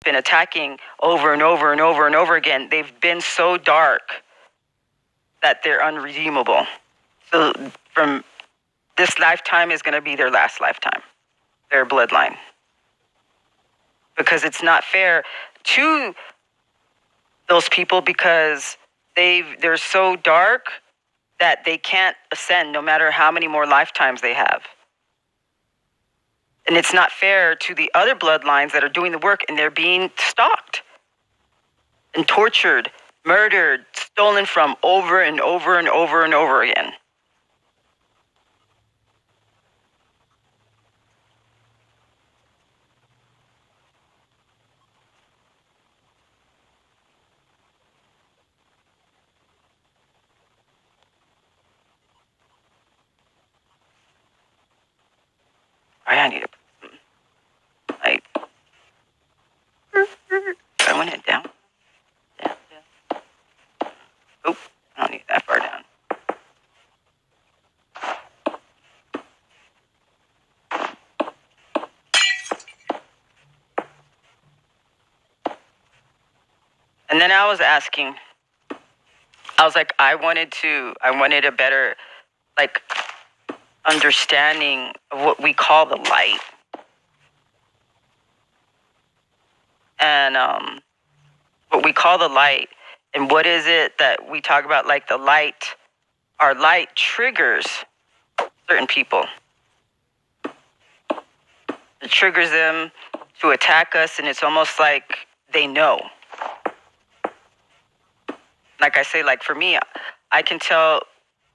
been attacking over and over and over and over again, they've been so dark that they're unredeemable. So from this lifetime is going to be their last lifetime, their bloodline. Because it's not fair to those people, because they're so dark that they can't ascend no matter how many more lifetimes they have. And it's not fair to the other bloodlines that are doing the work, and they're being stalked and tortured, murdered, stolen from over and over and over and over again. I need to put some light. I went it down. Yeah. Oh, I don't need that far down. And then I was asking, I was like, I wanted a better, like, understanding of what we call the light. And what we call the light, and what is it that we talk about, like the light, our light triggers certain people. It triggers them to attack us, and it's almost like they know. Like I say, like for me, I can tell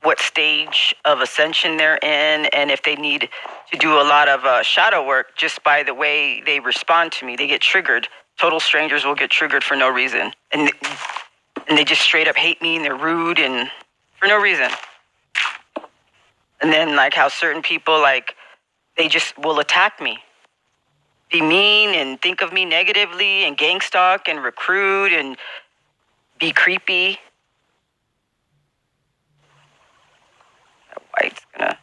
what stage of ascension they're in, and if they need to do a lot of shadow work just by the way they respond to me. They get triggered. Total strangers will get triggered for no reason. And they just straight up hate me, and they're rude and for no reason. And then like how certain people, like, they just will attack me. Be mean and think of me negatively and gang stalk and recruit and be creepy. That white's gonna...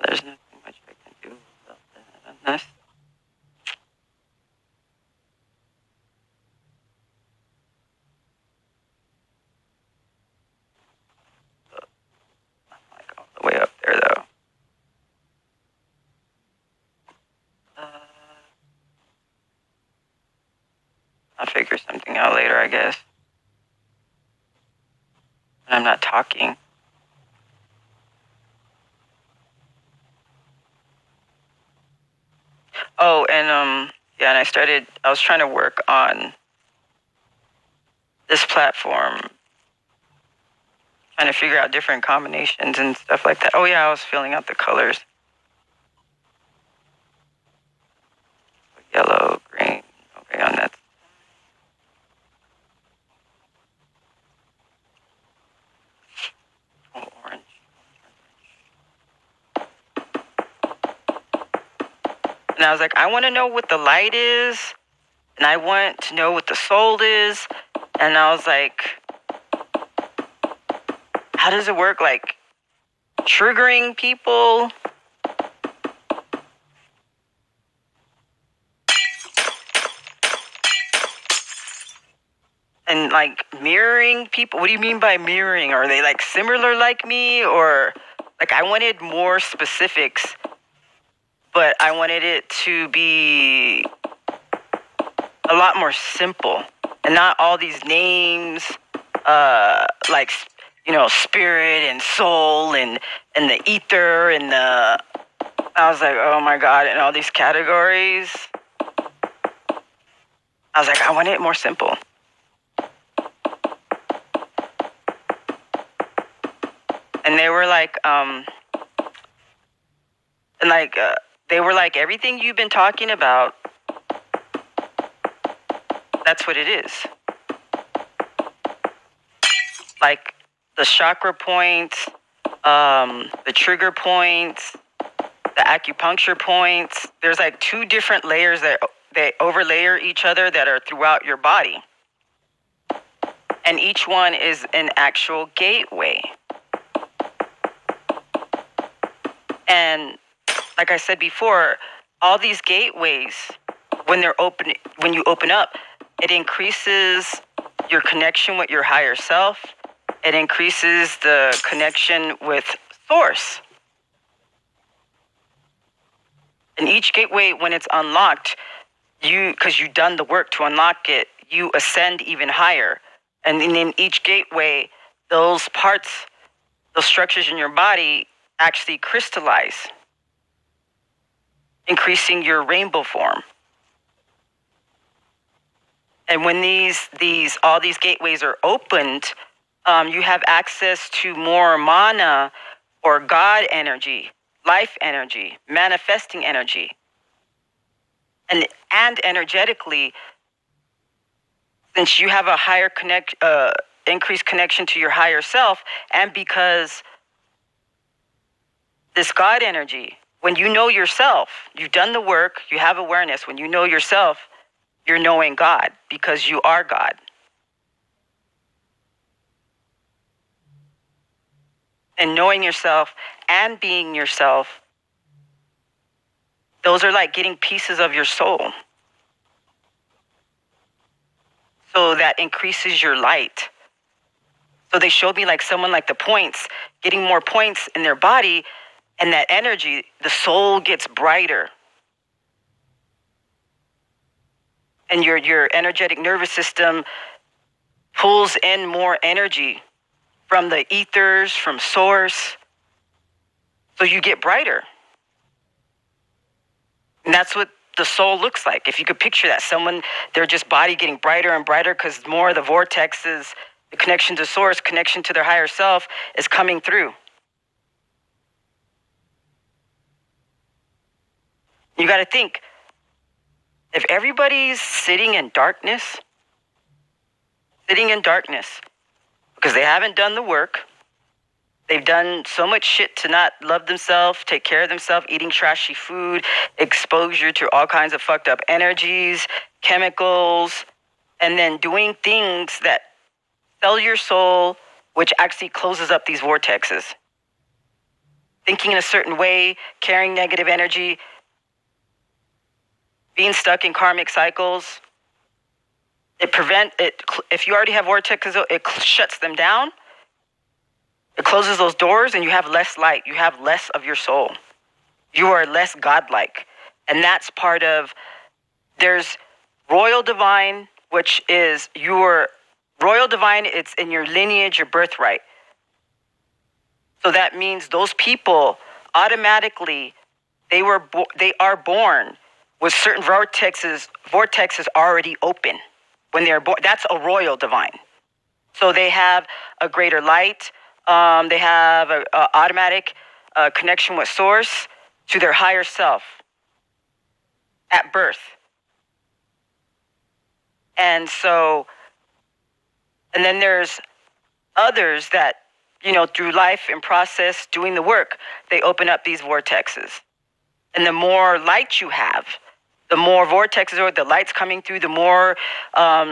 There's nothing much I can do about that unless... I'm like all the way up there though. I'll figure something out later, I guess. I'm not talking. Oh, and yeah, and I was trying to work on this platform, trying to figure out different combinations and stuff like that. Oh yeah, I was filling out the colors. Yellow, green, okay, on that. Oh, orange. And I was like, I want to know what the light is, and I want to know what the soul is. And I was like, how does it work? Like, triggering people? And like mirroring people? What do you mean by mirroring? Are they like similar like me? Or like, I wanted more specifics, but I wanted it to be a lot more simple and not all these names, like, you know, spirit and soul and the ether and the... I was like, oh my God, and all these categories. I was like, I want it more simple. And they were like, they were like, everything you've been talking about, that's what it is. Like the chakra points, the trigger points, the acupuncture points. There's like 2 different layers that they overlayer each other that are throughout your body. And each one is an actual gateway. And like I said before, all these gateways, when you open up, it increases your connection with your higher self. It increases the connection with Source. And each gateway, when it's unlocked, because you've done the work to unlock it, you ascend even higher. And in each gateway, those parts, those structures in your body actually crystallize, increasing your rainbow form. And when all these gateways are opened, you have access to more mana or God energy, life energy, manifesting energy. And energetically, since you have a higher increased connection to your higher self, and because this God energy, when you know yourself, you've done the work, you have awareness. When you know yourself, you're knowing God because you are God. And knowing yourself and being yourself, those are like getting pieces of your soul. So that increases your light. So they showed me like someone like the points, getting more points in their body, and that energy, the soul gets brighter. And your energetic nervous system pulls in more energy from the ethers, from Source. So you get brighter. And that's what the soul looks like. If you could picture that, their just body getting brighter and brighter because more of the vortexes, the connection to Source, connection to their higher self is coming through. You got to think, if everybody's sitting in darkness because they haven't done the work, they've done so much shit to not love themselves, take care of themselves, eating trashy food, exposure to all kinds of fucked up energies, chemicals, and then doing things that sell your soul, which actually closes up these vortexes. Thinking in a certain way, carrying negative energy, being stuck in karmic cycles. If you already have vortexes, it shuts them down. It closes those doors and you have less light. You have less of your soul. You are less godlike. And that's part of, there's royal divine, which is your royal divine. It's in your lineage, your birthright. So that means those people automatically, they are born with certain vortexes already open when they're born. That's a royal divine. So they have a greater light. They have an automatic connection with Source to their higher self at birth. And then there's others that, through life and process, doing the work, they open up these vortexes. And the more light you have, the more vortexes or the light's coming through, the more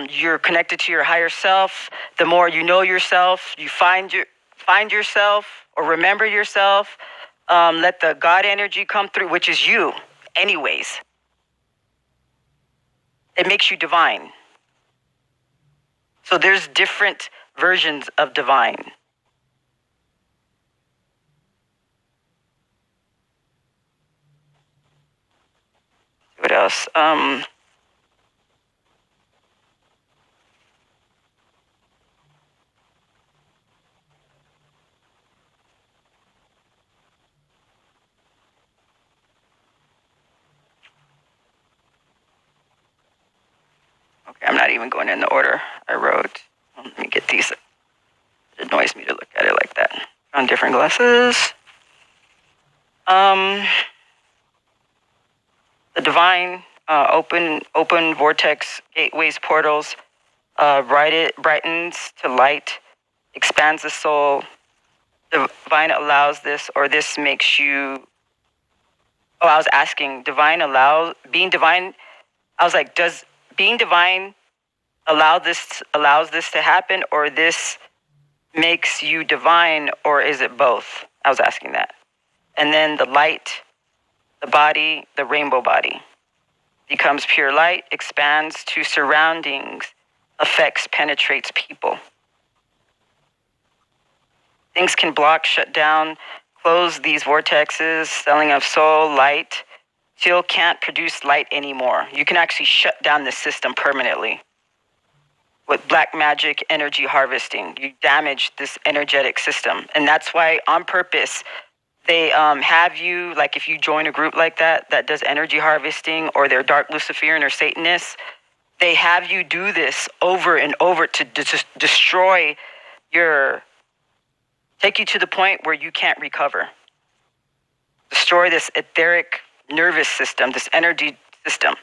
you're connected to your higher self, the more you know yourself, you find yourself or remember yourself, let the God energy come through, which is you anyways. It makes you divine. So there's different versions of divine. What else? Okay, I'm not even going in the order I wrote. Let me get these. It annoys me to look at it like that. On different glasses. The divine, open vortex, gateways, portals, brightens to light, expands the soul. Divine allows this, or this makes you. Oh, I was asking, being divine. I was like, does being divine allows this to happen, or this makes you divine, or is it both? I was asking that. And then the light the body, the rainbow body. Becomes pure light, expands to surroundings, affects, penetrates people. Things can block, shut down, close these vortexes, selling of soul, light, till can't produce light anymore. You can actually shut down the system permanently. With black magic energy harvesting, you damage this energetic system. And that's why, on purpose, they have you, like if you join a group like that does energy harvesting, or they're dark Luciferian or Satanists, they have you do this over and over to destroy take you to the point where you can't recover. Destroy this etheric nervous system, this energy system.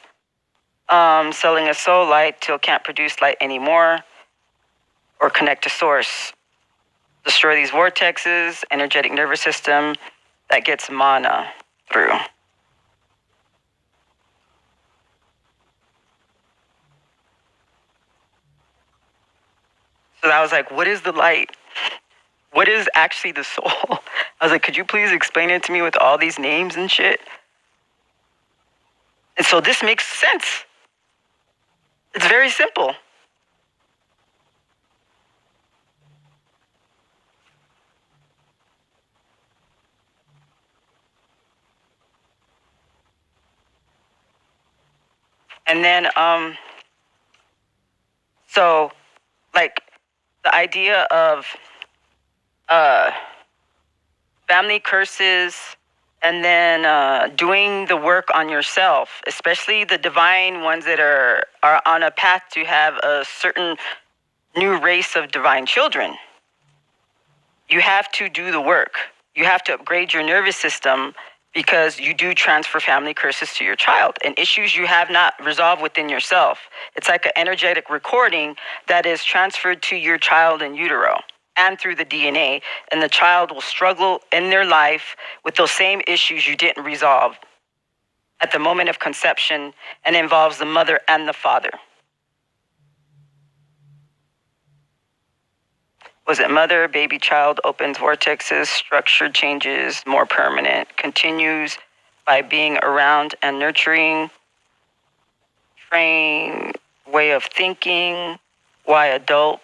Selling a soul light till can't produce light anymore, or connect to source. Destroy these vortexes, energetic nervous system that gets mana through. So I was like, what is the light? What is actually the soul? I was like, could you please explain it to me with all these names and shit? And so this makes sense. It's very simple. And then, so, like, the idea of family curses, and then doing the work on yourself, especially the divine ones that are on a path to have a certain new race of divine children. You have to do the work. You have to upgrade your nervous system, because you do transfer family curses to your child and issues you have not resolved within yourself. It's like an energetic recording that is transferred to your child in utero and through the DNA, and the child will struggle in their life with those same issues you didn't resolve at the moment of conception, and involves the mother and the father. Was it mother, baby, child, opens vortexes, structure changes, more permanent, continues by being around and nurturing, train, way of thinking, why adult?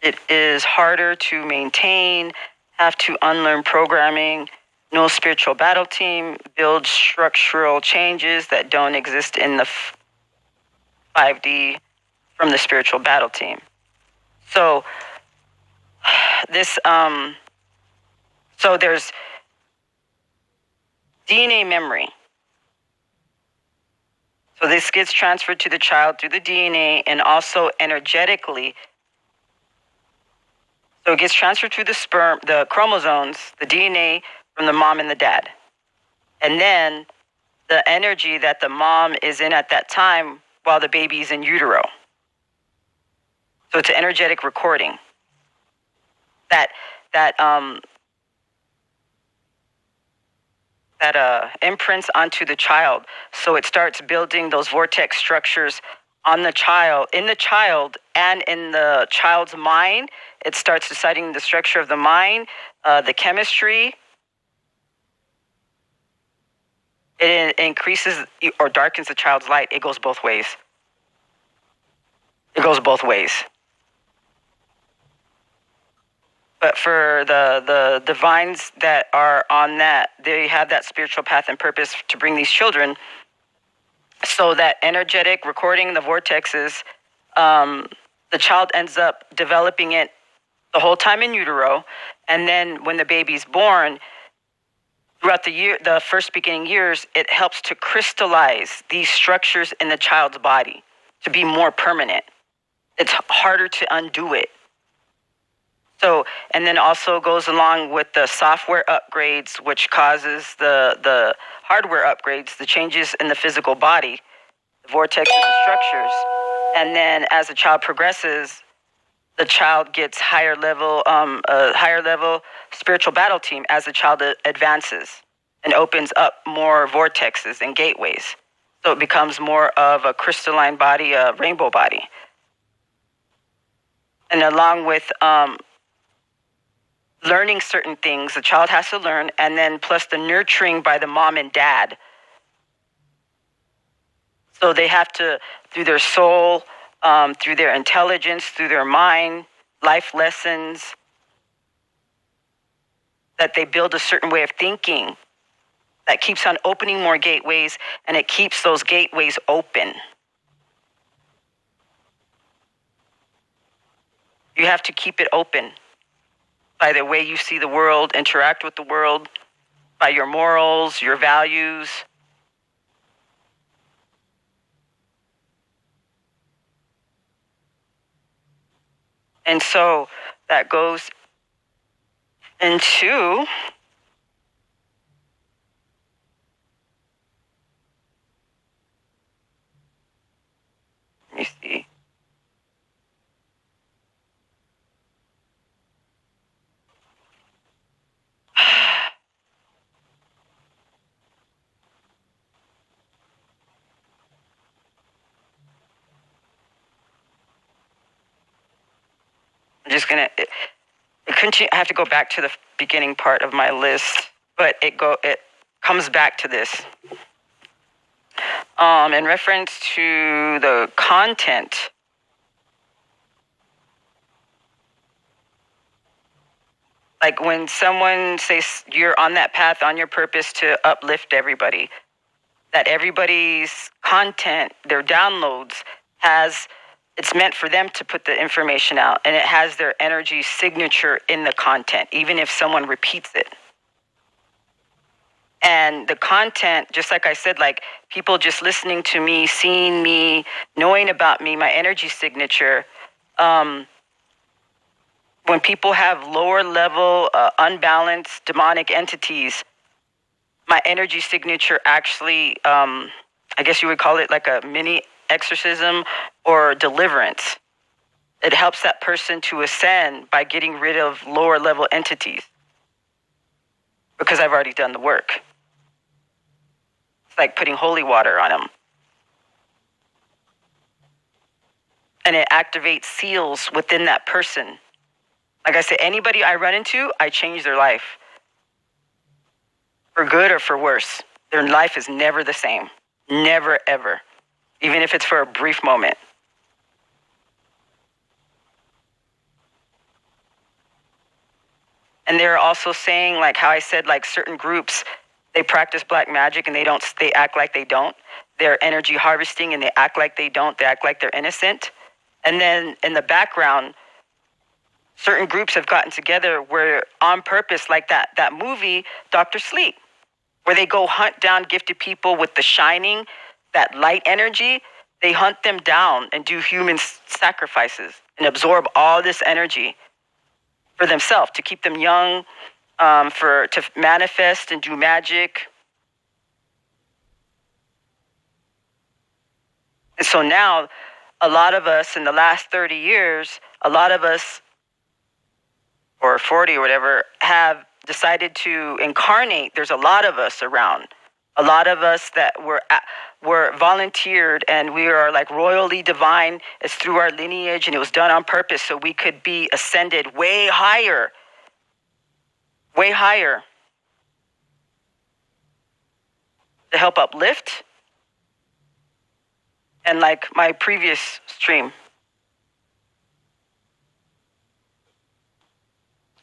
It is harder to maintain, have to unlearn programming, no spiritual battle team, build structural changes that don't exist in the 5D from the spiritual battle team. So this, so there's DNA memory. So this gets transferred to the child through the DNA, and also energetically. So it gets transferred through the sperm, the chromosomes, the DNA from the mom and the dad. And then the energy that the mom is in at that time while the baby is in utero. So it's an energetic recording that imprints onto the child. So it starts building those vortex structures on the child, and in the child's mind. It starts deciding the structure of the mind, the chemistry. It increases or darkens the child's light. It goes both ways. But for the divines that are on that, they have that spiritual path and purpose to bring these children. So that energetic recording the vortexes, the child ends up developing it the whole time in utero. And then when the baby's born, throughout the first beginning years, it helps to crystallize these structures in the child's body to be more permanent. It's harder to undo it. So, and then also goes along with the software upgrades, which causes the hardware upgrades, the changes in the physical body, the vortexes and structures. And then as the child progresses, the child gets higher level spiritual battle team as the child advances and opens up more vortexes and gateways. So it becomes more of a crystalline body, a rainbow body. And along with learning certain things the child has to learn, and then plus the nurturing by the mom and dad. So they have to, through their soul, through their intelligence, through their mind, life lessons, that they build a certain way of thinking that keeps on opening more gateways, and it keeps those gateways open. You have to keep it open by the way you see the world, interact with the world, by your morals, your values. And so that goes into let me see. I'm just gonna continue. I have to go back to the beginning part of my list, but it comes back to this. In reference to the content, like when someone says you're on that path, on your purpose to uplift everybody, that everybody's content, their downloads, it's meant for them to put the information out, and it has their energy signature in the content, even if someone repeats it. And the content, just like I said, like people just listening to me, seeing me, knowing about me, my energy signature. When people have lower level, unbalanced demonic entities, my energy signature actually, I guess you would call it like a mini exorcism or deliverance. It helps that person to ascend by getting rid of lower level entities, because I've already done the work. It's like putting holy water on them. And it activates seals within that person. Like I said, anybody I run into, I change their life. For good or for worse. Their life is never the same. Never, ever. Even if it's for a brief moment. And they're also saying, like how I said, like certain groups, they practice black magic and they act like they don't. They're energy harvesting and they act like they don't. They act like they're innocent. And then in the background, certain groups have gotten together where on purpose, like that movie, Dr. Sleep, where they go hunt down gifted people with the shining, that light energy. They hunt them down and do human sacrifices and absorb all this energy for themselves, to keep them young, to manifest and do magic. And so now, a lot of us in the last 30 years, a lot of us, or 40 or whatever, have decided to incarnate. There's a lot of us around. A lot of us that were volunteered, and we are like royally divine. It's through our lineage, and it was done on purpose so we could be ascended way higher. Way higher. To help uplift. And like my previous stream.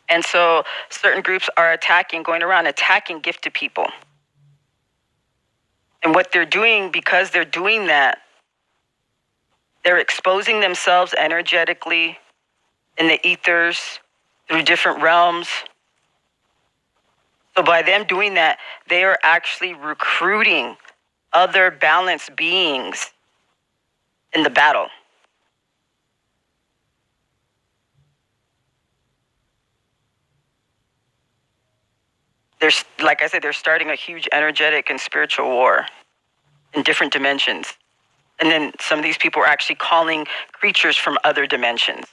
And so certain groups are going around attacking gifted people. And what they're doing, because they're doing that, they're exposing themselves energetically in the ethers through different realms. So by them doing that, they are actually recruiting other balanced beings in the battle. There's, like I said, they're starting a huge energetic and spiritual war in different dimensions. And then some of these people are actually calling creatures from other dimensions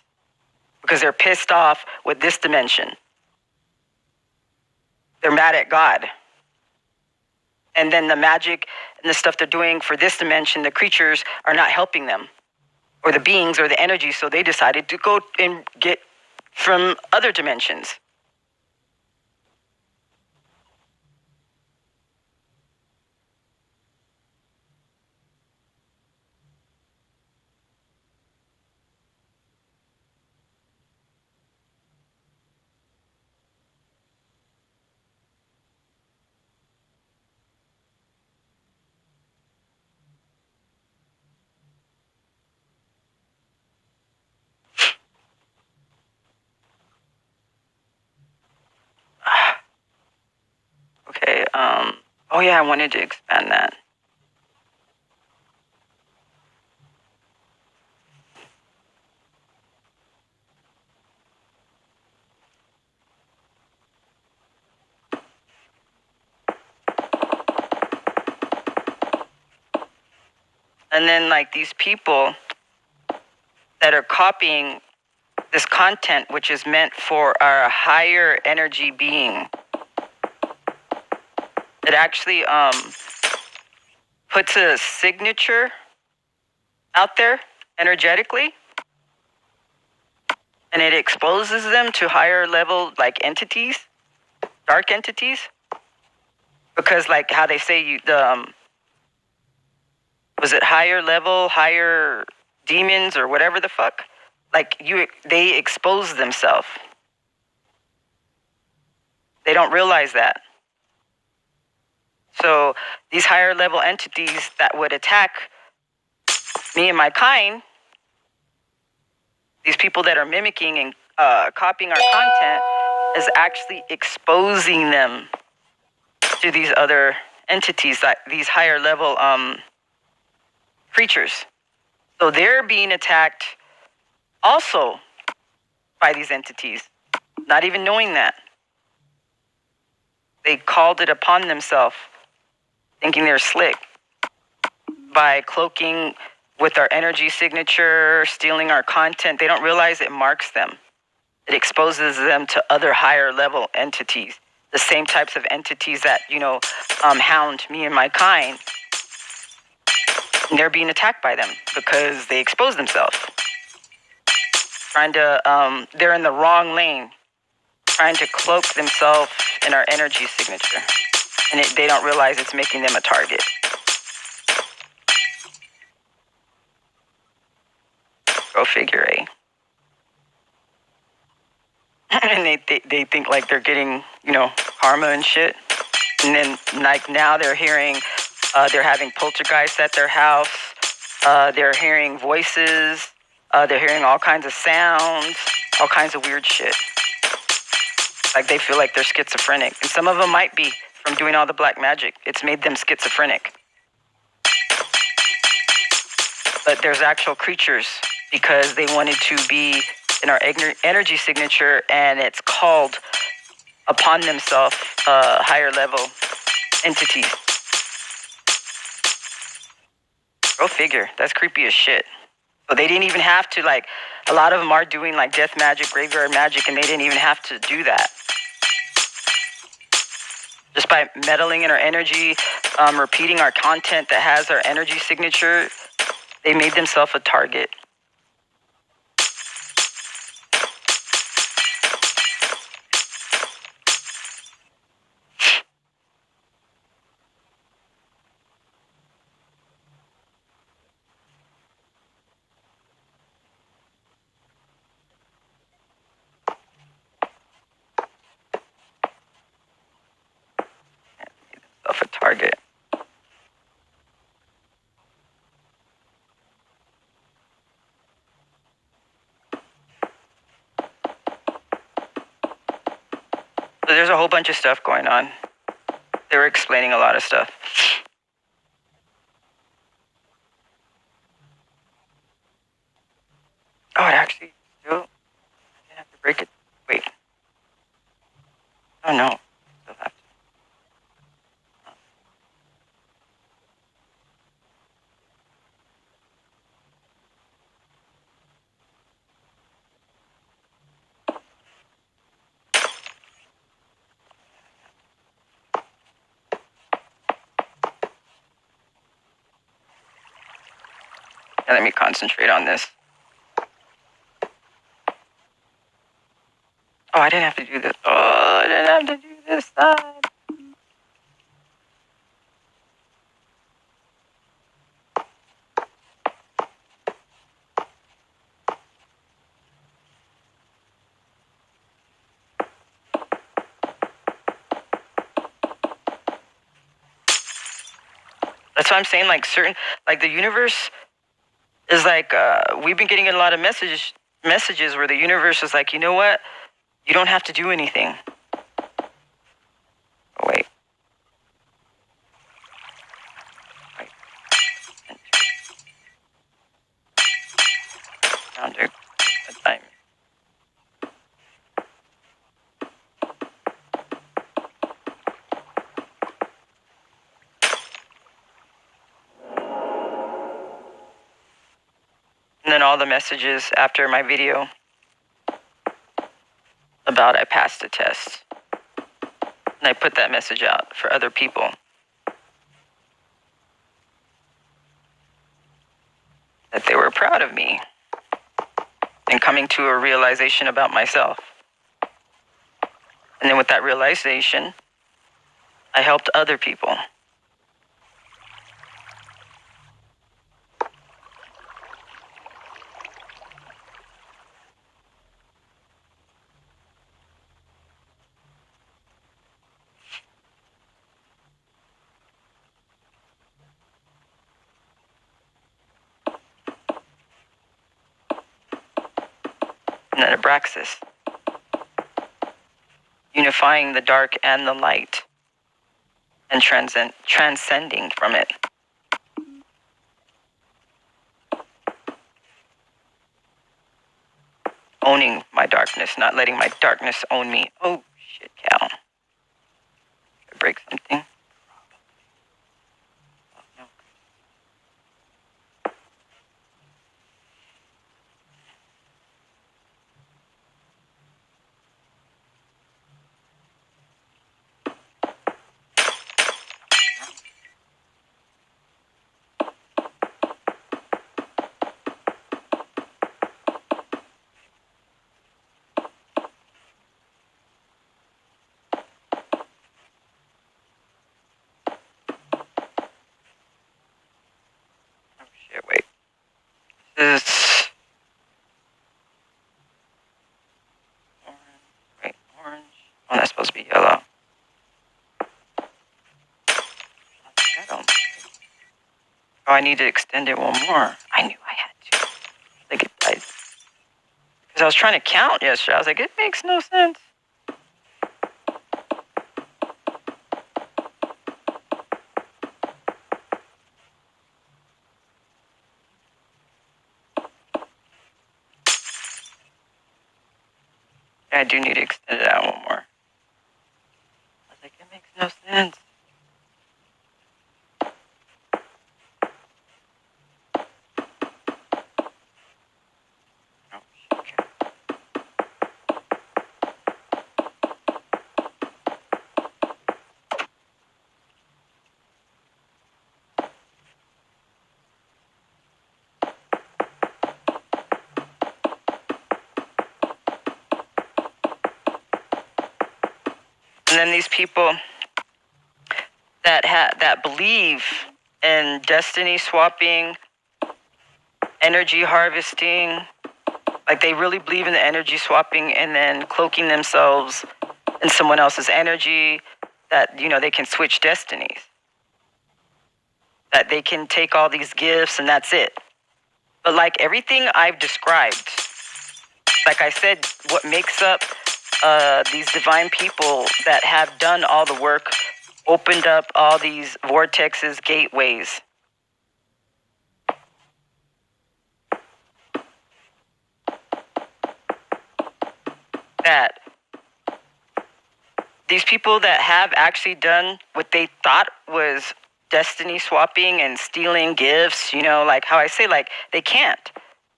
because they're pissed off with this dimension. They're mad at God. And then the magic and the stuff they're doing for this dimension, the creatures are not helping them, or the beings or the energy, so they decided to go and get from other dimensions. Oh yeah, I wanted to expand that. And then like these people that are copying this content, which is meant for our higher energy being, it actually puts a signature out there energetically, and it exposes them to higher level like entities, dark entities, because like how they say was it higher level, higher demons or whatever the fuck, like they expose themselves. They don't realize that. So these higher level entities that would attack me and my kind, these people that are mimicking and copying our content, is actually exposing them to these other entities, like these higher level creatures. So they're being attacked also by these entities, not even knowing that. They called it upon themselves, thinking they're slick, by cloaking with our energy signature, stealing our content. They don't realize it marks them. It exposes them to other higher level entities, the same types of entities that, hound me and my kind. And they're being attacked by them because they expose themselves. They're in the wrong lane, trying to cloak themselves in our energy signature. And they don't realize it's making them a target. Go figure, eh? And they think like they're getting, karma and shit. And then like now they're hearing, they're having poltergeists at their house. They're hearing voices. They're hearing all kinds of sounds, all kinds of weird shit. Like they feel like they're schizophrenic. And some of them might be from doing all the black magic. It's made them schizophrenic. But there's actual creatures because they wanted to be in our energy signature, and it's called upon themselves higher level entities. Go figure. That's creepy as shit. So they didn't even have to, like, a lot of them are doing like death magic, graveyard magic, and they didn't even have to do that. Just by meddling in our energy, repeating our content that has our energy signature, they made themselves a target. Of a target. So there's a whole bunch of stuff going on. They were explaining a lot of stuff. Oh, it actually still, I didn't have to break it. Wait. Oh no. Still have to. And let me concentrate on this. Oh, I didn't have to do this. Oh, I didn't have to do this side. That's why I'm saying, like, the universe is like, we've been getting a lot of messages where the universe is like, you know what? You don't have to do anything. Oh, wait. And then all the messages after my video about I passed the test. And I put that message out for other people. That they were proud of me. And coming to a realization about myself. And then with that realization, I helped other people. And then Abraxas. Unifying the dark and the light. And transcending from it. Owning my darkness, not letting my darkness own me. Oh, shit, cow. Did I break something? Oh, no. Shit, wait. This is orange. Wait, orange. Oh, that's supposed to be yellow. I don't. Oh, I need to extend it one more. I knew I had to. Like it died. Because I was trying to count yesterday. I was like, it makes no sense. I do need to extend it out one more. I was like, it makes no sense. Oh, okay. And then these people that believe in destiny swapping, energy harvesting, like they really believe in the energy swapping and then cloaking themselves in someone else's energy, that, you know, they can switch destinies. That they can take all these gifts and that's it. But like everything I've described, like I said, what makes up these divine people that have done all the work, opened up all these vortexes, gateways. That these people that have actually done what they thought was destiny swapping and stealing gifts, you know, like how I say, like they can't.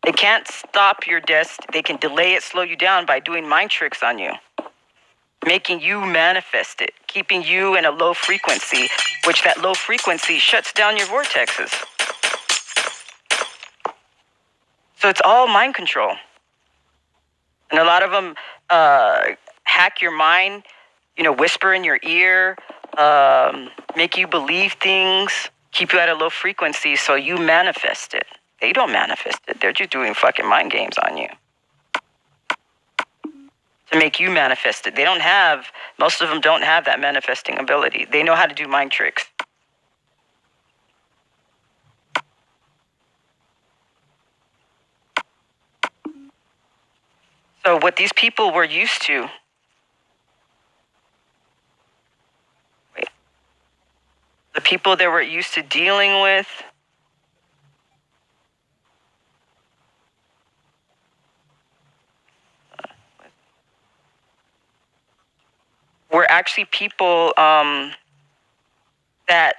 They can't stop your destiny. They can delay it, slow you down by doing mind tricks on you. Making you manifest it, keeping you in a low frequency, which that low frequency shuts down your vortexes. So it's all mind control. And a lot of them hack your mind, you know, whisper in your ear, make you believe things, keep you at a low frequency so you manifest it. They don't manifest it. They're just doing fucking mind games on you. To make you manifest it. They don't have, most of them don't have that manifesting ability. They know how to do mind tricks. So what these people were used to, the people that were used to dealing with, were actually people that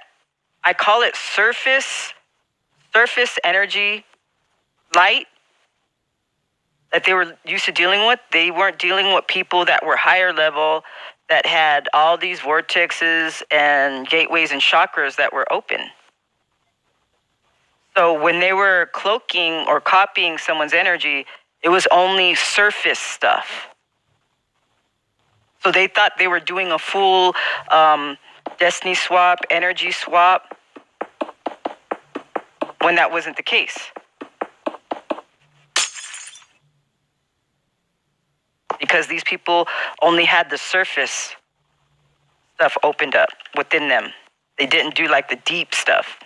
I call it surface energy light, that they were used to dealing with, they weren't dealing with people that were higher level, that had all these vortexes and gateways and chakras that were open. So when they were cloaking or copying someone's energy, it was only surface stuff. So they thought they were doing a full destiny swap, energy swap, when that wasn't the case. Because these people only had the surface stuff opened up within them. They didn't do like the deep stuff.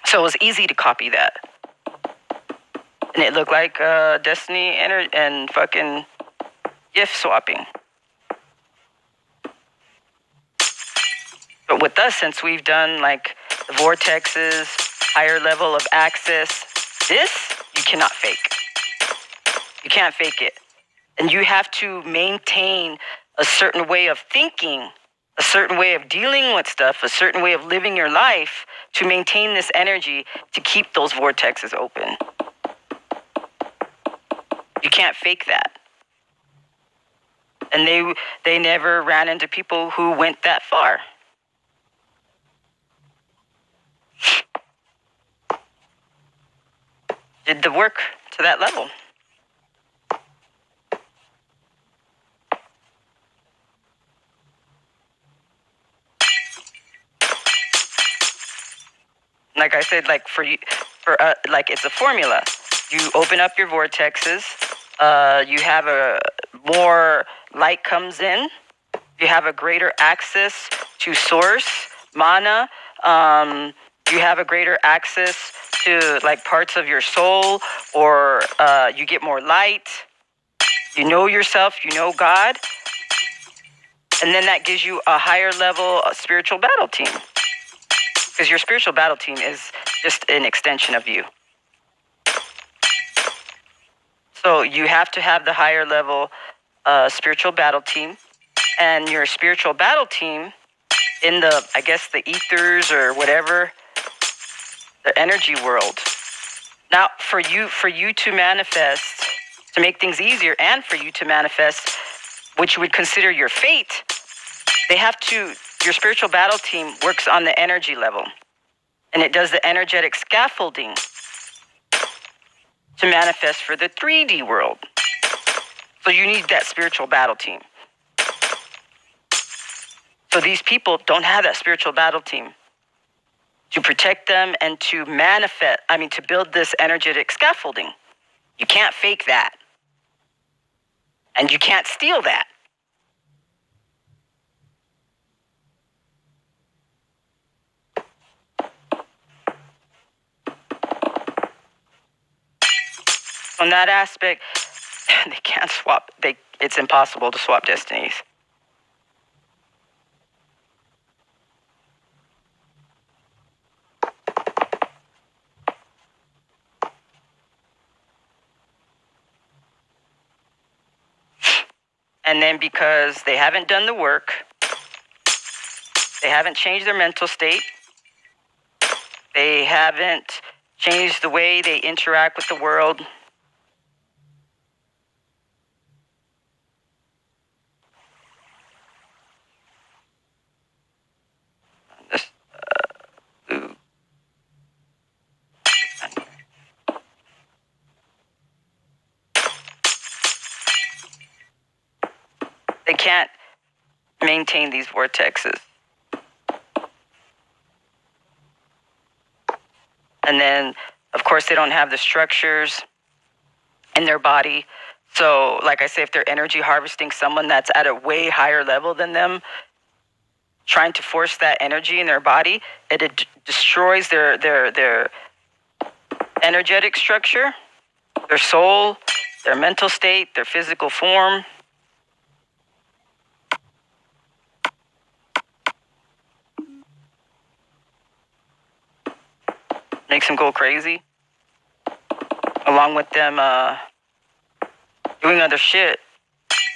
So it was easy to copy that. And it looked like destiny and fucking gift swapping. But with us, since we've done like the vortexes, higher level of access, this you cannot fake. You can't fake it. And you have to maintain a certain way of thinking, a certain way of dealing with stuff, a certain way of living your life to maintain this energy to keep those vortexes open. You can't fake that. And they never ran into people who went that far. Did the work to that level. Like I said, like like it's a formula. You open up your vortexes. You have more light comes in. You have a greater access to source, mana. You have a greater access to like parts of your soul, or you get more light. You know yourself. You know God, and then that gives you a higher level spiritual battle team. Because your spiritual battle team is just an extension of you. So you have to have the higher level spiritual battle team. And your spiritual battle team in the, I guess, the ethers or whatever, the energy world. Now, for you to manifest, to make things easier, and for you to manifest what you would consider your fate, your spiritual battle team works on the energy level. And it does the energetic scaffolding to manifest for the 3D world. So you need that spiritual battle team. So these people don't have that spiritual battle team to protect them and to to build this energetic scaffolding. You can't fake that. And you can't steal that. On that aspect, they can't swap. It's impossible to swap destinies. And then because they haven't done the work, they haven't changed their mental state, they haven't changed the way they interact with the world, they can't maintain these vortexes. And then, of course, they don't have the structures in their body. So, like I say, if they're energy harvesting someone that's at a way higher level than them, trying to force that energy in their body, it destroys their energetic structure, their soul, their mental state, their physical form. Makes them go crazy. Along with them doing other shit.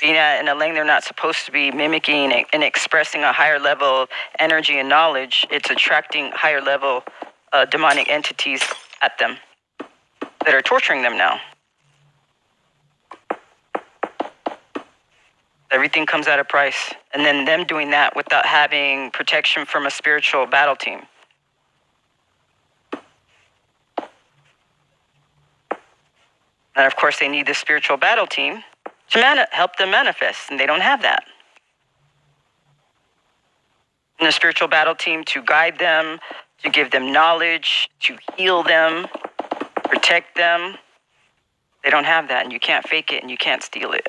Being in a lane they're not supposed to be, mimicking and expressing a higher level of energy and knowledge. It's attracting higher level demonic entities at them that are torturing them now. Everything comes at a price. And then them doing that without having protection from a spiritual battle team. And of course, they need the spiritual battle team to help them manifest, and they don't have that. And the spiritual battle team to guide them, to give them knowledge, to heal them, protect them. They don't have that, and you can't fake it, and you can't steal it.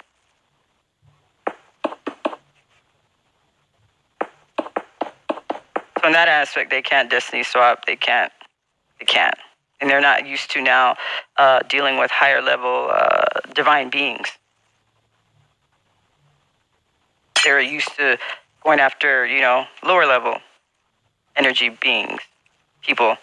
So in that aspect, they can't destiny swap. They can't. And they're not used to now dealing with higher level divine beings. They're used to going after, lower level energy beings, people.